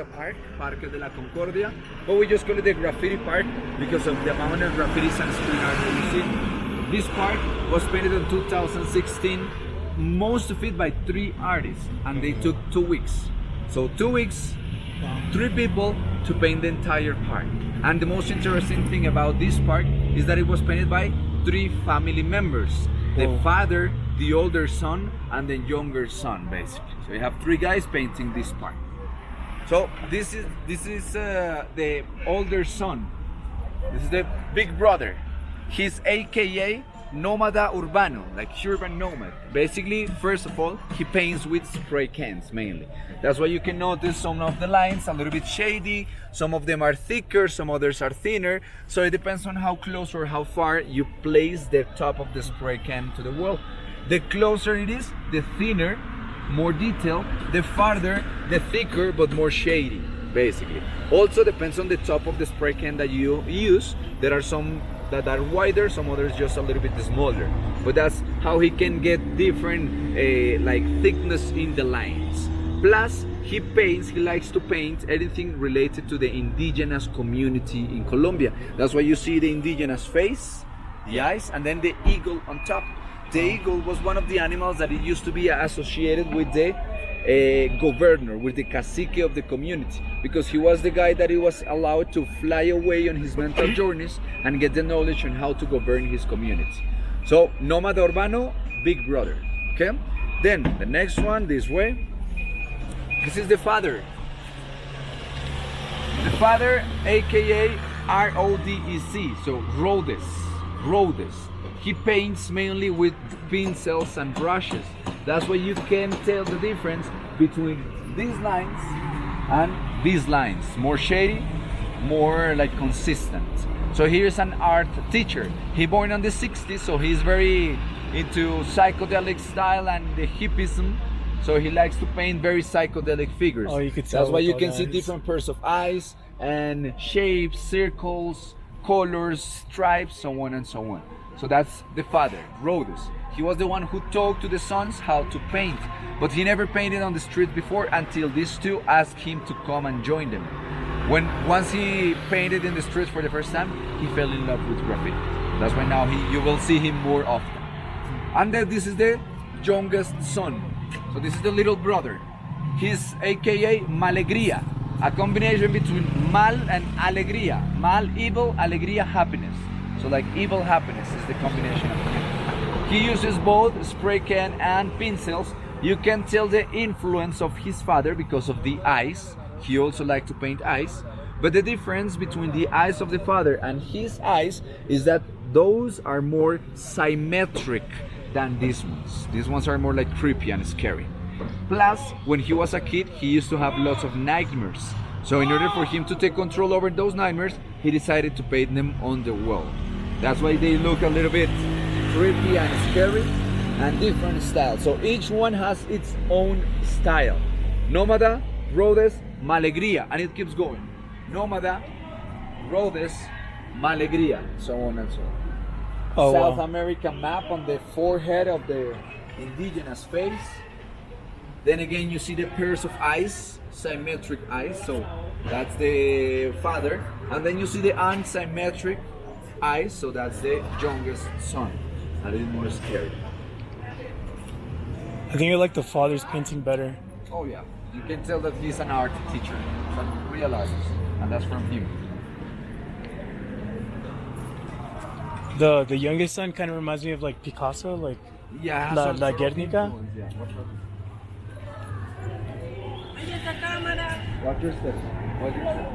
Park, Parque de la Concordia, but we just call it the graffiti park because of the amount of graffitis and street art that we see. This park was painted in 2016, most of it by 3 artists, and they took 2 weeks. So 2 weeks, 3 people to paint the entire park. And the most interesting thing about this park is that it was painted by 3 family members. The father, the older son, and the younger son, basically. So you have 3 guys painting this park. So this is the older son. This is the big brother. He's AKA Nómada Urbano, like urban nomad. Basically, first of all, he paints with spray cans mainly. That's why you can notice some of the lines a little bit shady. Some of them are thicker, some others are thinner. So it depends on how close or how far you place the top of the spray can to the wall. The closer it is, the thinner, more detail, the farther, the thicker, but more shady, basically. Also depends on the top of the spray can that you use. There are some that are wider, some others just a little bit smaller. But that's how he can get different like thickness in the lines. Plus, he likes to paint anything related to the indigenous community in Colombia. That's why you see the indigenous face, the eyes, and then the eagle on top. The eagle was one of the animals that it used to be associated with the governor, with the cacique of the community, because he was the guy that he was allowed to fly away on his mental journeys and get the knowledge on how to govern his community. So, Nómada Urbano, big brother, okay? Then, the next one, this way. This is the father. The father, aka Rodec, so Rhodes. He paints mainly with pencils and brushes. That's why you can tell the difference between these lines and these lines. More shady, more like consistent. So here's an art teacher. He born in the 60s, so he's very into psychedelic style and the hippism. So he likes to paint very psychedelic figures. Oh, you could tell. That's why you can eyes. see different pairs of eyes and shapes, circles, colors, stripes, so on and so on. So that's the father, Rhodes. He was the one who taught to the sons how to paint, but he never painted on the street before until these 2 asked him to come and join them. Once he painted in the streets for the first time, he fell in love with graffiti. That's why now you will see him more often. And then this is the youngest son. So this is the little brother. He's AKA Malegría, a combination between mal and alegría. Mal, evil, alegría, happiness. So like evil happiness is the combination of him. He uses both spray can and pencils. You can tell the influence of his father because of the eyes. He also liked to paint eyes. But the difference between the eyes of the father and his eyes is that those are more symmetric than these ones. These ones are more like creepy and scary. Plus, when he was a kid, he used to have lots of nightmares. So in order for him to take control over those nightmares, he decided to paint them on the wall. That's why they look a little bit creepy and scary and different styles. So each one has its own style. Nómada, Rhodes, Malegría, and it keeps going. Nómada, Rhodes, Malegría, so on and so on. Oh, South wow. American map on the forehead of the indigenous face. Then again, you see the pairs of eyes, symmetric eyes, so that's the father. And then you see the unsymmetric eyes, so that's the youngest son. A little more scary. I think I like the father's painting better. Oh yeah, you can tell that he's an art teacher, some real artist, and that's from him. The youngest son kind of reminds me of like Picasso, like Yeah, La Guernica. Yeah. Watch your step. Watch your step.